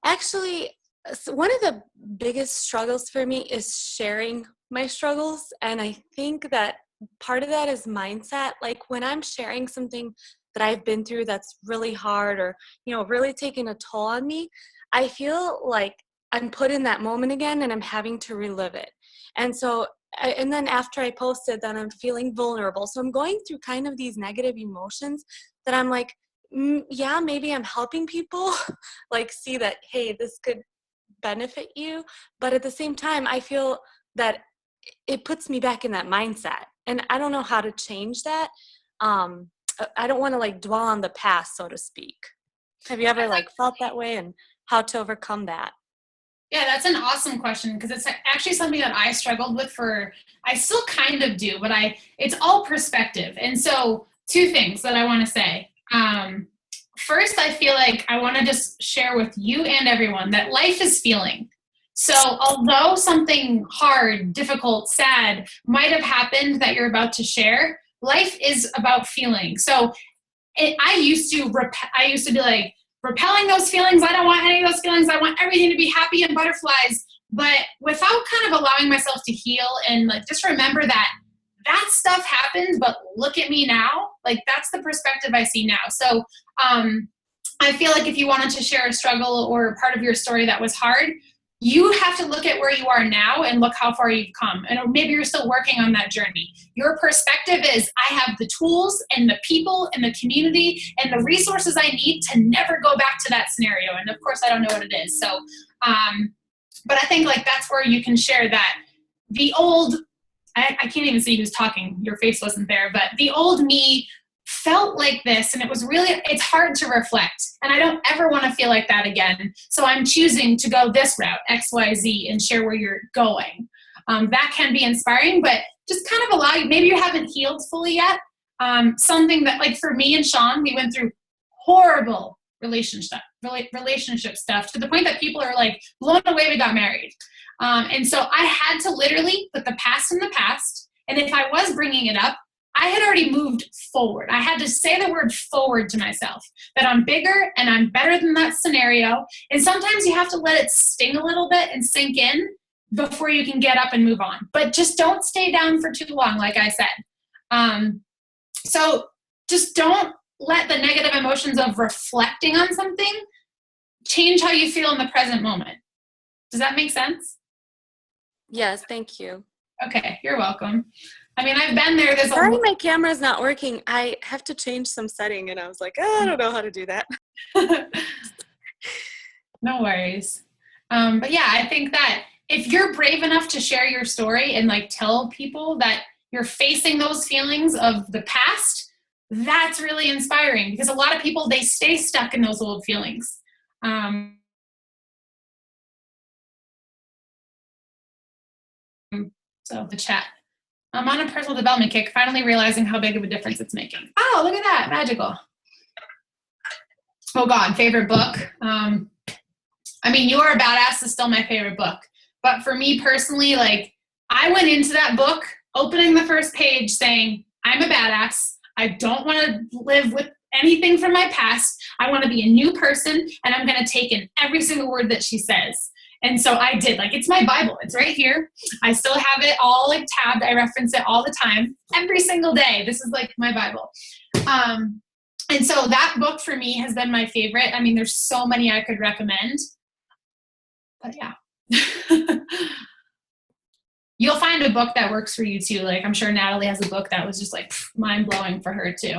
Actually, one of the biggest struggles for me is sharing my struggles. And I think that part of that is mindset. Like when I'm sharing something that I've been through that's really hard, or, you know, really taking a toll on me, I feel like I'm put in that moment again and I'm having to relive it. And so, and then after I posted, then I'm feeling vulnerable. So I'm going through kind of these negative emotions that I'm like, yeah, maybe I'm helping people like see that, hey, this could benefit you. But at the same time, I feel that it puts me back in that mindset. And I don't know how to change that. I don't want to like dwell on the past, so to speak. Have you ever like felt that way, and how to overcome that? Yeah, that's an awesome question, because it's actually something that I struggled with I still kind of do, but it's all perspective. And so 2 things that I want to say. First, I feel like I want to just share with you and everyone that life is feeling. So although something hard, difficult, sad might have happened that you're about to share, life is about feeling. So I used to be like, repelling those feelings. I don't want any of those feelings. I want everything to be happy and butterflies. But without kind of allowing myself to heal and like just remember that stuff happened, but look at me now. Like that's the perspective I see now. So I feel like if you wanted to share a struggle or part of your story that was hard, you have to look at where you are now and look how far you've come. And maybe you're still working on that journey. Your perspective is, I have the tools and the people and the community and the resources I need to never go back to that scenario. And of course, I don't know what it is. So, but I think like that's where you can share that the old, I can't even see who's talking. Your face wasn't there, but the old me felt like this, and it's hard to reflect, and I don't ever want to feel like that again. So I'm choosing to go this route, XYZ, and share where you're going. That can be inspiring, but just kind of allow you, maybe you haven't healed fully yet. Something that, like for me and Sean, we went through horrible relationship stuff to the point that people are like blown away we got married. And so I had to literally put the past in the past. And if I was bringing it up, I had already moved forward. I had to say the word forward to myself, that I'm bigger and I'm better than that scenario. And sometimes you have to let it sting a little bit and sink in before you can get up and move on. But just don't stay down for too long, like I said. So just don't let the negative emotions of reflecting on something change how you feel in the present moment. Does that make sense? Yes, thank you. Okay, you're welcome. I mean, I've been there. Sorry, my camera's not working. I have to change some setting, and I was like, I don't know how to do that. No worries. But yeah, I think that if you're brave enough to share your story and like tell people that you're facing those feelings of the past, that's really inspiring, because a lot of people, they stay stuck in those old feelings. So the chat. I'm on a personal development kick, finally realizing how big of a difference it's making. Oh, look at that. Magical. Oh God, favorite book. I mean, You Are a Badass is still my favorite book. But for me personally, like, I went into that book opening the first page saying, I'm a badass. I don't want to live with anything from my past. I want to be a new person, and I'm going to take in every single word that she says. And so I did. Like, it's my Bible. It's right here. I still have it all like tabbed. I reference it all the time, every single day. This is like my Bible. And so that book for me has been my favorite. I mean, there's so many I could recommend. But yeah. You'll find a book that works for you too. Like, I'm sure Natalie has a book that was just like mind-blowing for her too.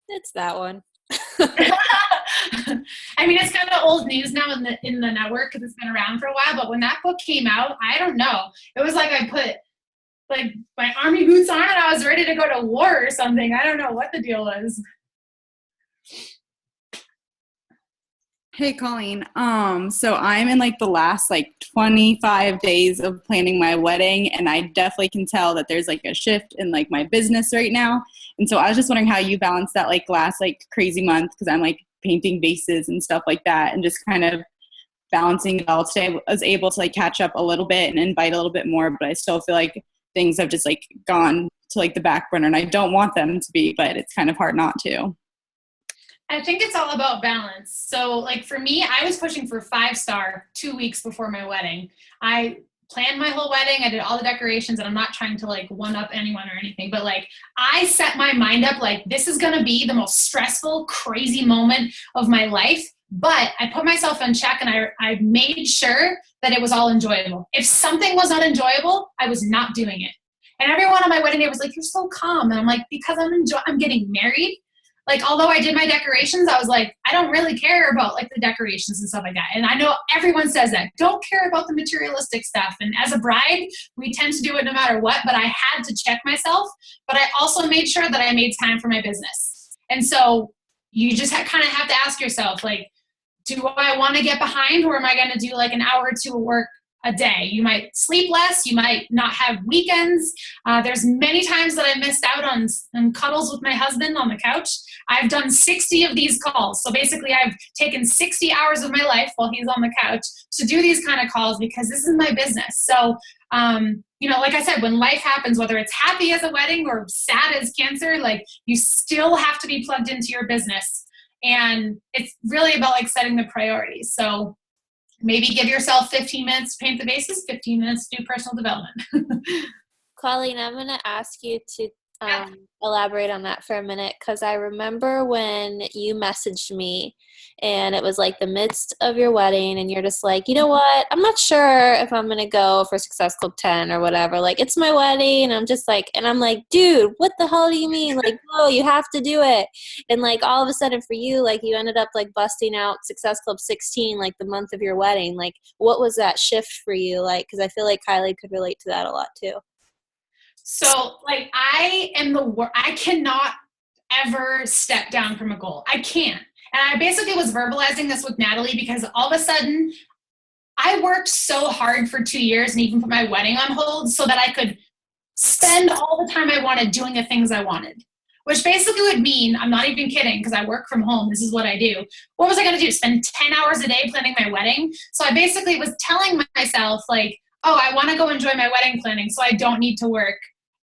It's that one. I mean, it's kind of old news now in the network because it's been around for a while. But when that book came out, I don't know. It was like I put like my army boots on and I was ready to go to war or something. I don't know what the deal was. Hey, Colleen. So I'm in like the last like 25 days of planning my wedding, and I definitely can tell that there's like a shift in like my business right now. And so I was just wondering how you balance that like last like crazy month, because I'm like painting vases and stuff like that, and just kind of balancing it all. Today I was able to like catch up a little bit and invite a little bit more, but I still feel like things have just like gone to like the back burner, and I don't want them to be, but it's kind of hard not to. I think it's all about balance. So like for me, I was pushing for 5-star 2 weeks before my wedding. I planned my whole wedding. I did all the decorations, and I'm not trying to like one up anyone or anything, but like I set my mind up like this is going to be the most stressful, crazy moment of my life. But I put myself in check, and I made sure that it was all enjoyable. If something was not enjoyable, I was not doing it. And everyone on my wedding day was like, you're so calm. And I'm like, because I'm getting married. Like, although I did my decorations, I was like, I don't really care about like the decorations and stuff like that. And I know everyone says that. Don't care about the materialistic stuff. And as a bride, we tend to do it no matter what, but I had to check myself. But I also made sure that I made time for my business. And so you just kind of have to ask yourself, like, do I want to get behind, or am I going to do like an hour or two of work a day? You might sleep less. You might not have weekends. There's many times that I missed out on cuddles with my husband on the couch. I've done 60 of these calls. So basically I've taken 60 hours of my life while he's on the couch to do these kind of calls, because this is my business. So, like I said, when life happens, whether it's happy as a wedding or sad as cancer, like you still have to be plugged into your business. And it's really about like setting the priorities. So maybe give yourself 15 minutes to paint the vases, 15 minutes to do personal development. Colleen, I'm going to ask you to elaborate on that for a minute, because I remember when you messaged me and it was like the midst of your wedding, and you're just like, you know what, I'm not sure if I'm going to go for Success Club 10 or whatever. Like, it's my wedding. And I'm just like, dude, what the hell do you mean? Like, no, you have to do it. And like all of a sudden for you, like you ended up like busting out Success Club 16, like the month of your wedding. Like, what was that shift for you? Like, because I feel like Kylie could relate to that a lot too. So like I cannot ever step down from a goal. I can't. And I basically was verbalizing this with Natalie because all of a sudden I worked so hard for 2 years and even put my wedding on hold so that I could spend all the time I wanted doing the things I wanted, which basically would mean, I'm not even kidding because I work from home. This is what I do. What was I going to do? Spend 10 hours a day planning my wedding? So I basically was telling myself like, oh, I want to go enjoy my wedding planning so I don't need to work.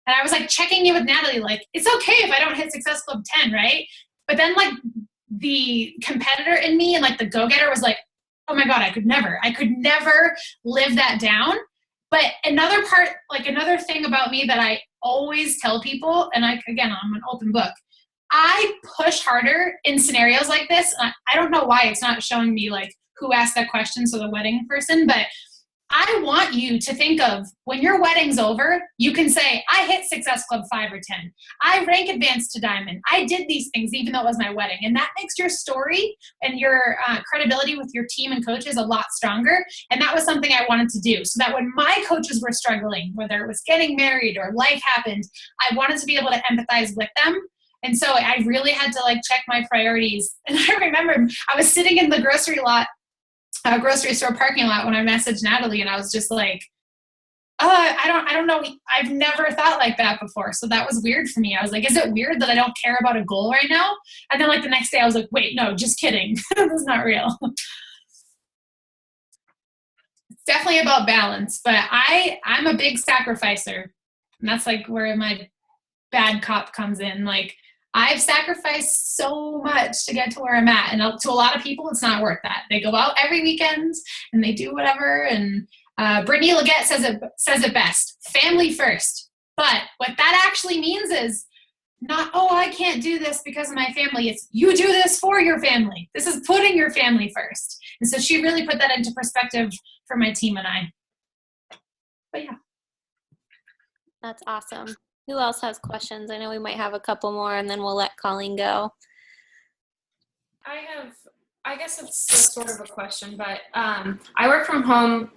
And I was like checking in with Natalie, like, it's okay if I don't hit Success Club 10, right? But then like the competitor in me and like the go-getter was like, oh my God, I could never live that down. But another part, like another thing about me that I always tell people, and again, I'm an open book, I push harder in scenarios like this. I don't know why it's not showing me like who asked that question, so the wedding person, but I want you to think of when your wedding's over, you can say, I hit Success Club 5 or 10. I rank advanced to diamond. I did these things even though it was my wedding. And that makes your story and your credibility with your team and coaches a lot stronger. And that was something I wanted to do so that when my coaches were struggling, whether it was getting married or life happened, I wanted to be able to empathize with them. And so I really had to like check my priorities. And I remember I was sitting in the grocery store parking lot when I messaged Natalie, and I was just like, I don't know. I've never thought like that before. So that was weird for me. I was like, is it weird that I don't care about a goal right now? And then like the next day I was like, wait, no, just kidding. This is not real. It's definitely about balance, but I'm a big sacrificer. And that's like where my bad cop comes in. Like, I've sacrificed so much to get to where I'm at. And to a lot of people, it's not worth that. They go out every weekend and they do whatever. And Brittany Leggett says it best, family first. But what that actually means is not, oh, I can't do this because of my family. It's you do this for your family. This is putting your family first. And so she really put that into perspective for my team and I. But yeah. That's awesome. Who else has questions? I know we might have a couple more and then we'll let Colleen go. I guess it's sort of a question, but I work from home,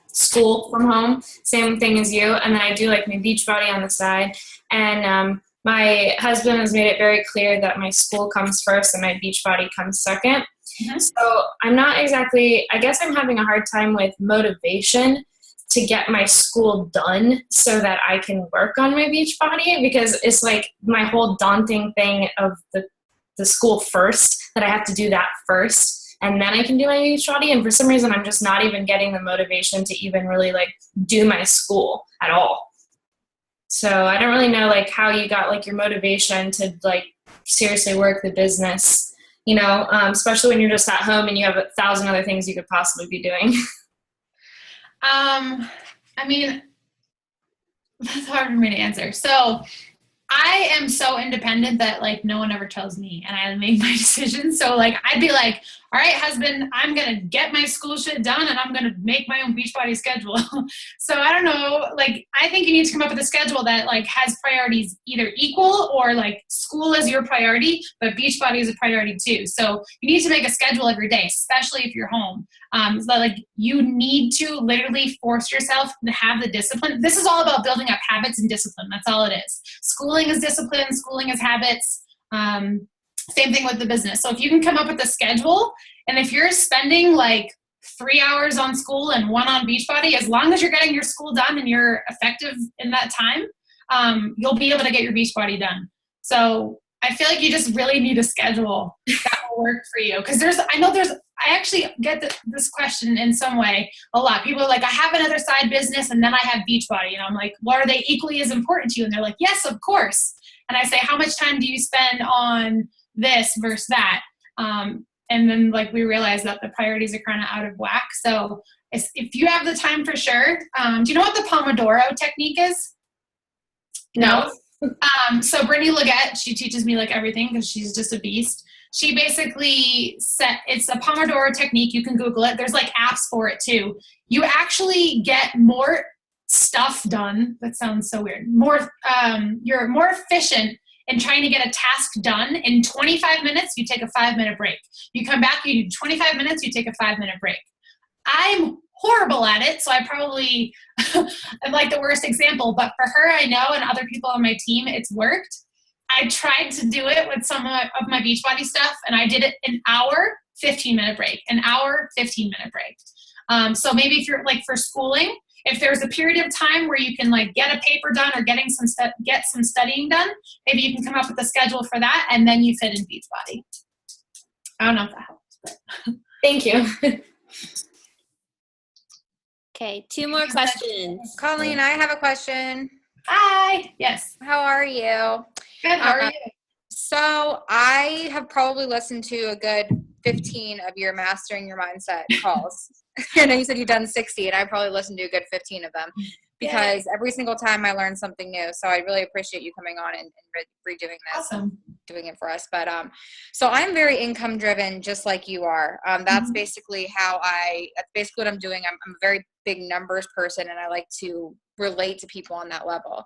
school from home, same thing as you, and then I do like my beach body on the side, and my husband has made it very clear that my school comes first and my beach body comes second. Mm-hmm. So I'm not exactly, I guess I'm having a hard time with motivation to get my school done so that I can work on my beach body, because it's like my whole daunting thing of the school first, that I have to do that first and then I can do my beach body. And for some reason, I'm just not even getting the motivation to even really like do my school at all. So I don't really know like how you got like your motivation to like seriously work the business, especially when you're just at home and you have 1,000 other things you could possibly be doing. I mean, that's hard for me to answer. So I am so independent that like no one ever tells me and I make my decisions. So like I'd be like, all right, husband, I'm going to get my school shit done and I'm going to make my own Beachbody schedule. So I don't know, like I think you need to come up with a schedule that like has priorities either equal or like school is your priority, but Beachbody is a priority too. So you need to make a schedule every day, especially if you're home. So that like you need to literally force yourself to have the discipline. This is all about building up habits and discipline. That's all it is. Schooling is discipline, schooling is habits. Same thing with the business. So if you can come up with a schedule, and if you're spending like 3 hours on school and 1 on Beachbody, as long as you're getting your school done and you're effective in that time, you'll be able to get your Beachbody done. So I feel like you just really need a schedule that will work for you. Because I actually get this question in some way a lot. People are like, I have another side business and then I have Beachbody. And I'm like, well, are they equally as important to you? And they're like, yes, of course. And I say, how much time do you spend on this versus that? And then like we realize that the priorities are kind of out of whack. So if you have the time for sure, do you know what the Pomodoro technique is? No. So Brittany Leggett, she teaches me like everything because she's just a beast. She basically it's a Pomodoro technique. You can Google it. There's like apps for it too. You actually get more stuff done. That sounds so weird. You're more efficient in trying to get a task done. In 25 minutes, you take a 5-minute break. You come back, you do 25 minutes, you take a 5-minute break. I'm horrible at it, so I probably am like the worst example, but for her, I know, and other people on my team, it's worked. I tried to do it with some of my Beachbody stuff, and I did it an hour, 15-minute break, an hour, 15-minute break. So maybe if you're like for schooling, if there's a period of time where you can like get a paper done or get some studying done, maybe you can come up with a schedule for that, and then you fit in Beachbody. I don't know if that helps, but Thank you. Okay, 2 more questions. Colleen, I have a question. hi. Yes. How are you? Good. How are you? So I have probably listened to a good 15 of your Mastering Your Mindset calls. I know you said you've done 60, and I probably listened to a good 15 of them because every single time I learn something new. So I really appreciate you coming on and redoing this, Awesome. doing it for us. But so I'm very income driven, just like you are. That's basically that's basically what I'm doing. I'm a very big numbers person, and I like to relate to people on that level.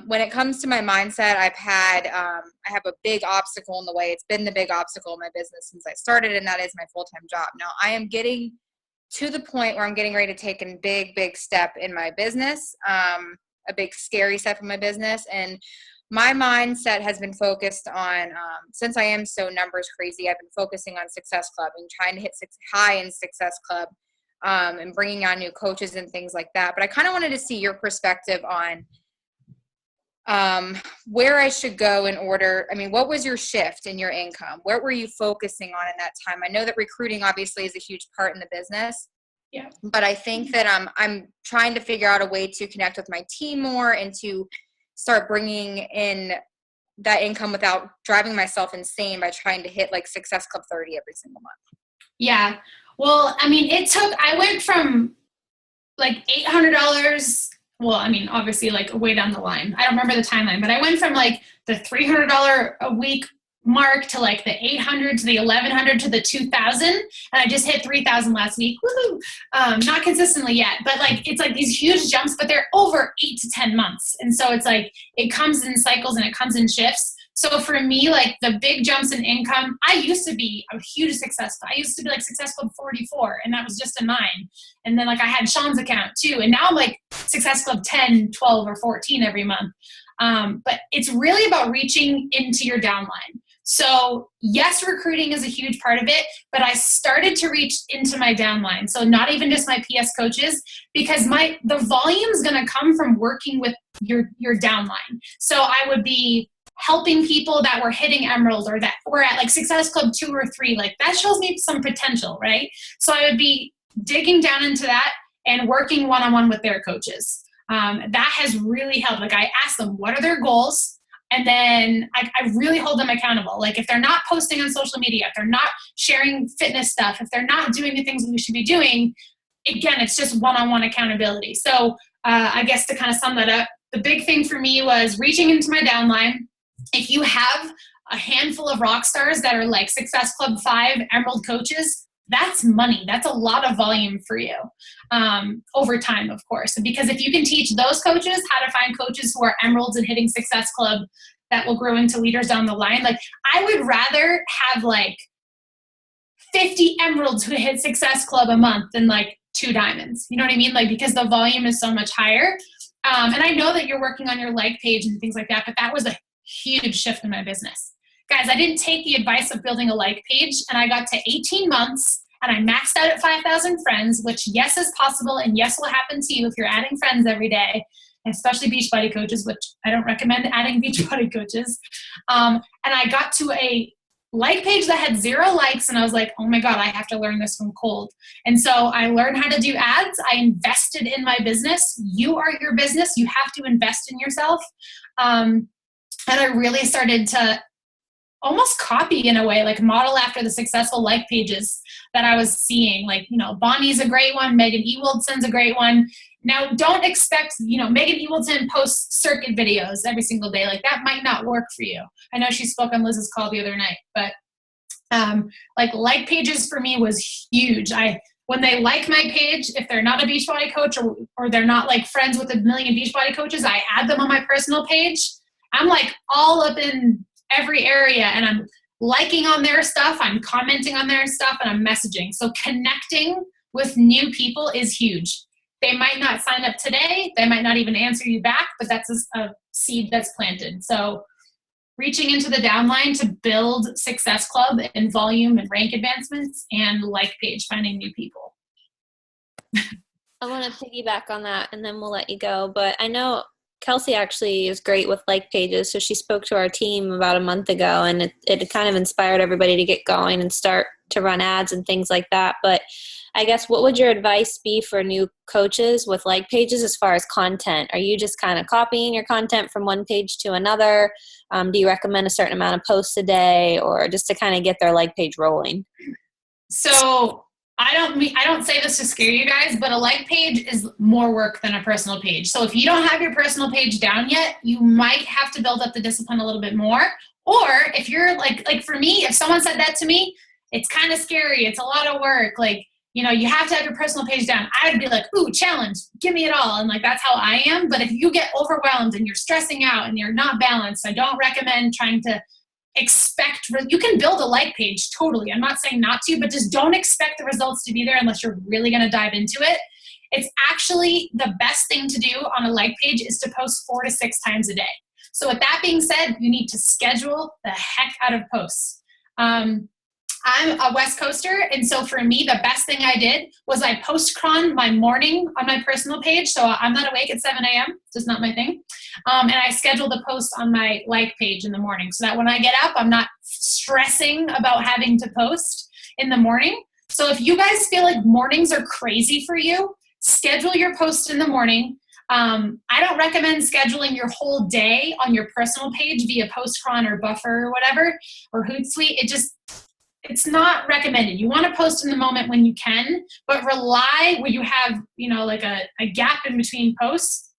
When it comes to my mindset, I have a big obstacle in the way. It's been the big obstacle in my business since I started, and that is my full-time job. Now I am getting to the point where I'm getting ready to take a big step in my business, a big scary step in my business. And my mindset has been focused on, since I am so numbers crazy, I've been focusing on Success Club and trying to hit high in Success Club, and bringing on new coaches and things like that. But I kind of wanted to see your perspective on where I should go in order. I mean, what was your shift in your income? What were you focusing on in that time? I know that recruiting obviously is a huge part in the business. Yeah. But I think that I'm trying to figure out a way to connect with my team more and to start bringing in that income without driving myself insane by trying to hit like Success Club 30 every single month. Yeah. Well, I mean, I went from like $800. Well, I mean, obviously like way down the line. I don't remember the timeline, but I went from like the $300 a week mark to like the 800 to the 1100 to the 2000. And I just hit 3000 last week. Woohoo. Not consistently yet, but like, it's like these huge jumps, but they're over 8 to 10 months. And so it's like, it comes in cycles and it comes in shifts. So for me, like the big jumps in income, I used to be a huge success. I used to be like Success Club 44, and that was just in mine. And then like I had Sean's account too. And now I'm like Success Club 10, 12, or 14 every month. But it's really about reaching into your downline. So yes, recruiting is a huge part of it, but I started to reach into my downline. So not even just my PS coaches, because the volume is going to come from working with your downline. So I would be helping people that were hitting Emerald or that were at like Success Club 2 or 3, like that shows me some potential, right? So I would be digging down into that and working one-on-one with their coaches. That has really helped. Like I ask them, what are their goals? And then I really hold them accountable. Like if they're not posting on social media, if they're not sharing fitness stuff, if they're not doing the things we should be doing, again, it's just one-on-one accountability. So I guess to kind of sum that up, the big thing for me was reaching into my downline. If you have a handful of rock stars that are like Success Club 5 Emerald coaches, that's money. That's a lot of volume for you over time, of course. Because if you can teach those coaches how to find coaches who are Emeralds and hitting Success Club that will grow into leaders down the line, like I would rather have like 50 Emeralds who hit Success Club a month than like 2 diamonds. You know what I mean? Like because the volume is so much higher. And I know that you're working on your like page and things like that, but that was a huge shift in my business. Guys, I didn't take the advice of building a like page, and I got to 18 months and I maxed out at 5,000 friends, which yes is possible and yes will happen to you if you're adding friends every day, especially Beachbody coaches, which I don't recommend adding Beachbody coaches. And I got to a like page that had 0 likes, and I was like, oh my God, I have to learn this from cold. And so I learned how to do ads. I invested in my business. You are your business. You have to invest in yourself. And I really started to almost copy in a way, like model after the successful like pages that I was seeing. Like, you know, Bonnie's a great one. Megan Ewaldson's a great one. Now, don't expect, you know, Megan Ewaldson posts circuit videos every single day. Like that might not work for you. I know she spoke on Liz's call the other night, but like pages for me was huge. When they like my page, if they're not a Beachbody coach or they're not like friends with a million Beachbody coaches, I add them on my personal page. I'm like all up in every area, and I'm liking on their stuff, I'm commenting on their stuff, and I'm messaging. So connecting with new people is huge. They might not sign up today, they might not even answer you back, but that's a seed that's planted. So reaching into the downline to build Success Club and volume and rank advancements, and like page, finding new people. I want to piggyback on that, and then we'll let you go. But I know Kelsey actually is great with like pages, so she spoke to our team about a month ago, and it kind of inspired everybody to get going and start to run ads and things like that. But I guess what would your advice be for new coaches with like pages as far as content? Are you just kind of copying your content from one page to another? Do you recommend a certain amount of posts a day, or just to kind of get their like page rolling? So I don't say this to scare you guys, but a like page is more work than a personal page. So if you don't have your personal page down yet, you might have to build up the discipline a little bit more. Or if you're like for me, if someone said that to me, it's kind of scary. It's a lot of work. Like, you know, you have to have your personal page down. I'd be like, ooh, challenge, give me it all. And like, that's how I am. But if you get overwhelmed and you're stressing out and you're not balanced, I don't recommend trying to you can build a like page, totally. I'm not saying not to, but just don't expect the results to be there unless you're really going to dive into it. It's actually the best thing to do on a like page is to post 4 to 6 times a day. So with that being said, you need to schedule the heck out of posts. I'm a West Coaster, and so for me, the best thing I did was I post-cron my morning on my personal page, so I'm not awake at 7 a.m., it's just not my thing, and I schedule the post on my like page in the morning so that when I get up, I'm not stressing about having to post in the morning. So if you guys feel like mornings are crazy for you, schedule your post in the morning. I don't recommend scheduling your whole day on your personal page via post-cron or Buffer or whatever, or Hootsuite. It's not recommended. You want to post in the moment when you can, but rely when you have, you know, like a gap in between posts,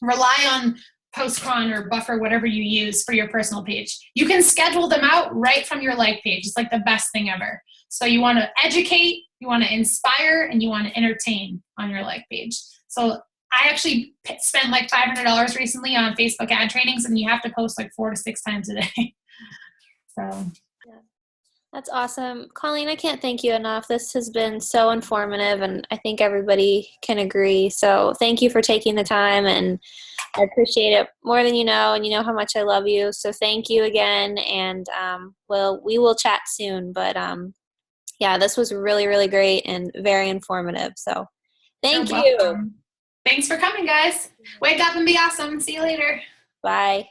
rely on Postcron or Buffer, whatever you use for your personal page. You can schedule them out right from your like page. It's like the best thing ever. So you want to educate, you want to inspire, and you want to entertain on your like page. So I actually spent like $500 recently on Facebook ad trainings, and you have to post like 4 to 6 times a day. So. That's awesome. Colleen, I can't thank you enough. This has been so informative, and I think everybody can agree. So thank you for taking the time, and I appreciate it more than you know, and you know how much I love you. So thank you again, and we will chat soon. But yeah, this was really, really great and very informative. So thank you. Welcome. Thanks for coming, guys. Wake up and be awesome. See you later. Bye.